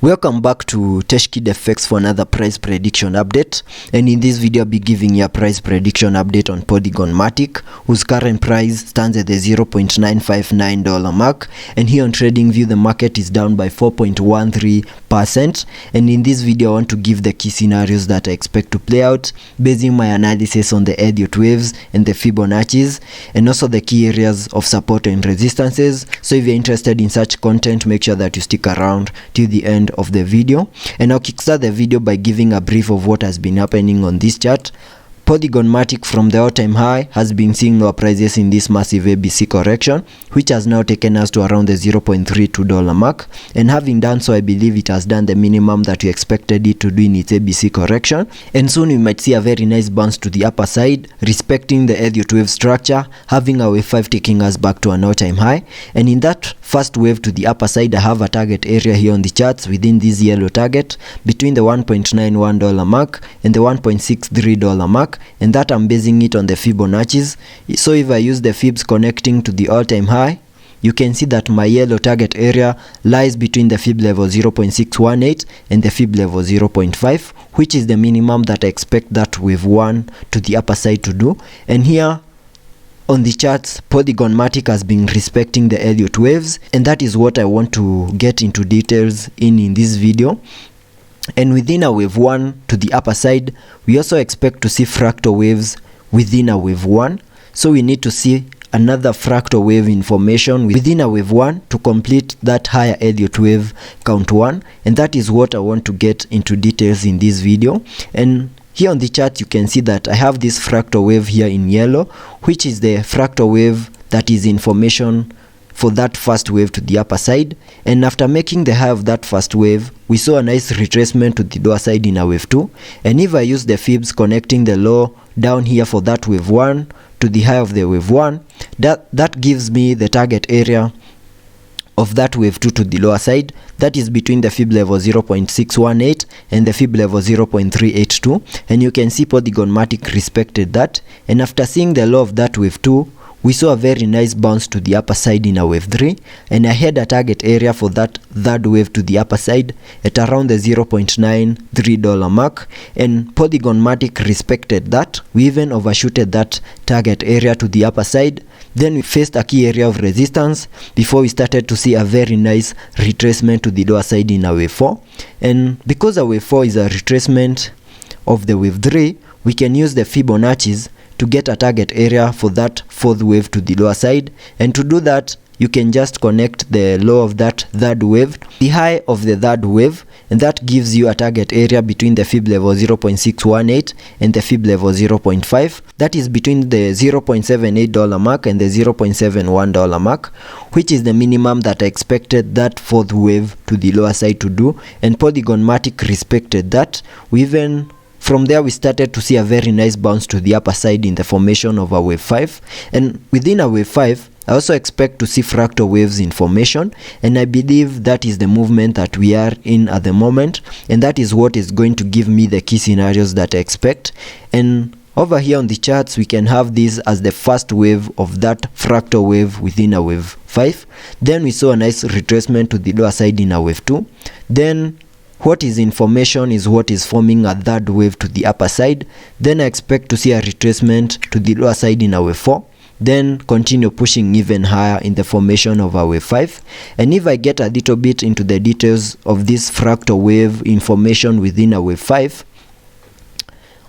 Welcome back to Teshkid FX for another price prediction update, and in this video I'll be giving you a price prediction update on Polygon Matic, whose current price stands at the $0.959 mark, and here on TradingView the market is down by 4.13%. And in this video I want to give the key scenarios that I expect to play out, basing my analysis on the Elliot waves and the Fibonacci's, and also the key areas of support and resistances. So if you're interested in such content, make sure that you stick around till the end of the video. And I'll kickstart the video by giving a brief of what has been happening on this chart. Polygon Matic from the all-time high has been seeing lower prices in this massive ABC correction, which has now taken us to around the $0.32 mark, and having done so, I believe it has done the minimum that we expected it to do in its ABC correction, and soon we might see a very nice bounce to the upper side, respecting the Elliot wave structure, having a wave 5 taking us back to an all-time high. And in that first wave to the upper side, I have a target area here on the charts within this yellow target between the $1.91 mark and the $1.63 mark, and that I'm basing it on the Fibonacci's. So if I use the Fibs connecting to the all-time high, you can see that my yellow target area lies between the Fib level 0.618 and the Fib level 0.5, which is the minimum that I expect that wave 1 to the upper side to do. And here on the charts, Polygon Matic has been respecting the Elliot waves, and that is what I want to get into details in this video. And within a wave 1 to the upper side, we also expect to see fractal waves within a wave 1. So we need to see another fractal wave information within a wave 1 to complete that higher Elliot wave count 1. And that is what I want to get into details in this video. And here on the chart, you can see that I have this fractal wave here in yellow, which is the fractal wave that is information for that first wave to the upper side. And after making the high of that first wave, we saw a nice retracement to the lower side in a wave 2. And if I use the Fibs connecting the low down here for that wave 1 to the high of the wave 1, that gives me the target area of that wave 2 to the lower side, that is between the Fib level 0.618 and the Fib level 0.382. And you can see Polygon Matic respected that, and after seeing the low of that wave 2, we saw a very nice bounce to the upper side in a wave 3, and I had a target area for that third wave to the upper side at around the $0.93 mark, and Polygon Matic respected that. We even overshooted that target area to the upper side. Then we faced a key area of resistance before we started to see a very nice retracement to the lower side in a wave 4. And because a wave 4 is a retracement of the wave 3, we can use the Fibonacci's to get a target area for that fourth wave to the lower side. And to do that, you can just connect the low of that third wave, the high of the third wave, and that gives you a target area between the Fib level 0.618 and the Fib level 0.5. That is between the $0.78 mark and the $0.71 mark, which is the minimum that I expected that fourth wave to the lower side to do, and Polygon Matic respected that. From there, we started to see a very nice bounce to the upper side in the formation of a wave 5. And within a wave 5, I also expect to see fractal waves in formation, and I believe that is the movement that we are in at the moment, and that is what is going to give me the key scenarios that I expect. And over here on the charts, we can have this as the first wave of that fractal wave within a wave 5. Then we saw a nice retracement to the lower side in a wave 2. Then what is in formation is what is forming a third wave to the upper side. Then I expect to see a retracement to the lower side in a wave 4. Then continue pushing even higher in the formation of a wave 5. And if I get a little bit into the details of this fractal wave information within a wave 5,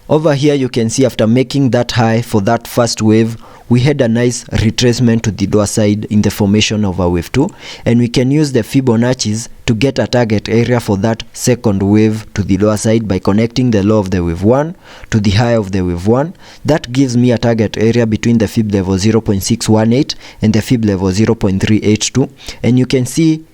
over here you can see after making that high for that first wave, we had a nice retracement to the lower side in the formation of a wave 2, and we can use the Fibonacci's to get a target area for that second wave to the lower side by connecting the low of the wave 1 to the high of the wave 1. That gives me a target area between the Fib level 0.618 and the Fib level 0.382, and you can see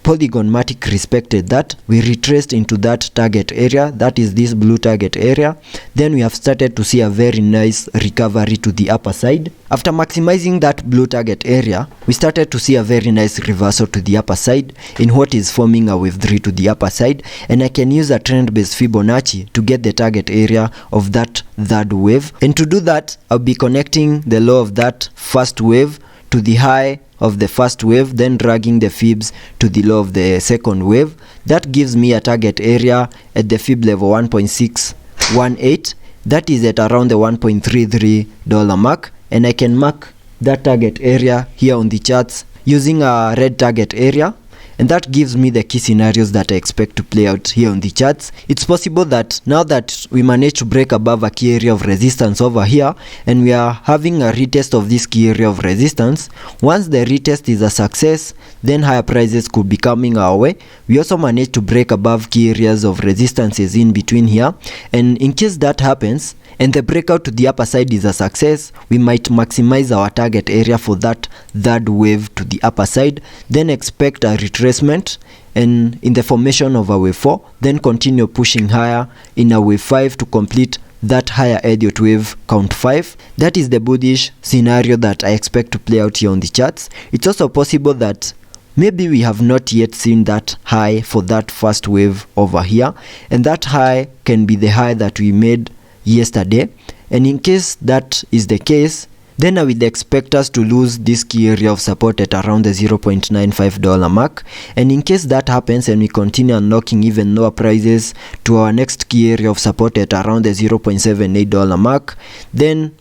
Polygon Matic respected that. We retraced into that target area, that is this blue target area. Then we have started to see a very nice recovery to the upper side. After maximizing that blue target area, we started to see a very nice reversal to the upper side in what is forming a wave 3 to the upper side, and I can use a trend-based Fibonacci to get the target area of that third wave. And to do that, I'll be connecting the low of that first wave to the high of the first wave, then dragging the fibs to the low of the second wave. That gives me a target area at the fib level 1.618. That is at around the $1.33 mark, and I can mark that target area here on the charts using a red target area, and that gives me the key scenarios that I expect to play out here on the charts. It's possible that now that we managed to break above a key area of resistance over here, and we are having a retest of this key area of resistance, once the retest is a success, then higher prices could be coming our way. We also managed to break above key areas of resistances in between here, and in case that happens and the breakout to the upper side is a success, we might maximize our target area for that third wave to the upper side, then expect a retracement and in the formation of a wave 4, then continue pushing higher in a wave 5 to complete that higher Elliot wave count 5. That is the bullish scenario that I expect to play out here on the charts. It's also possible that maybe we have not yet seen that high for that first wave over here, and that high can be the high that we made yesterday, and in case that is the case, then I will expect us to lose this key area of support at around the $0.95 mark. And in case that happens and we continue unlocking even lower prices to our next key area of support at around the $0.78 mark, then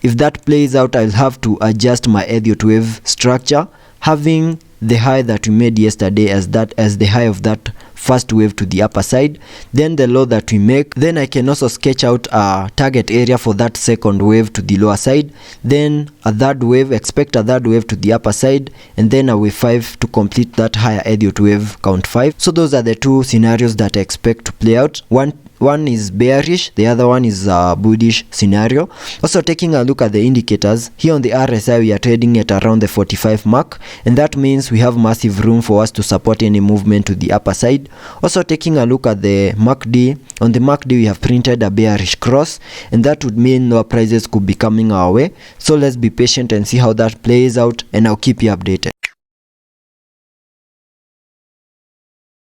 if that plays out, I'll have to adjust my Elliot wave structure, having the high that we made yesterday as the high of that first wave to the upper side, then the low that we make, then I can also sketch out a target area for that second wave to the lower side, then a third wave, expect a third wave to the upper side, and then a wave 5 to complete that higher Elliot wave count 5. So those are the two scenarios that I expect to play out. One is bearish, the other one is a bullish scenario. Also taking a look at the indicators, here on the RSI we are trading at around the 45 mark, and that means we have massive room for us to support any movement to the upper side. Also taking a look at the MACD, on the MACD we have printed a bearish cross, and that would mean lower prices could be coming our way. So let's be patient and see how that plays out, and I'll keep you updated.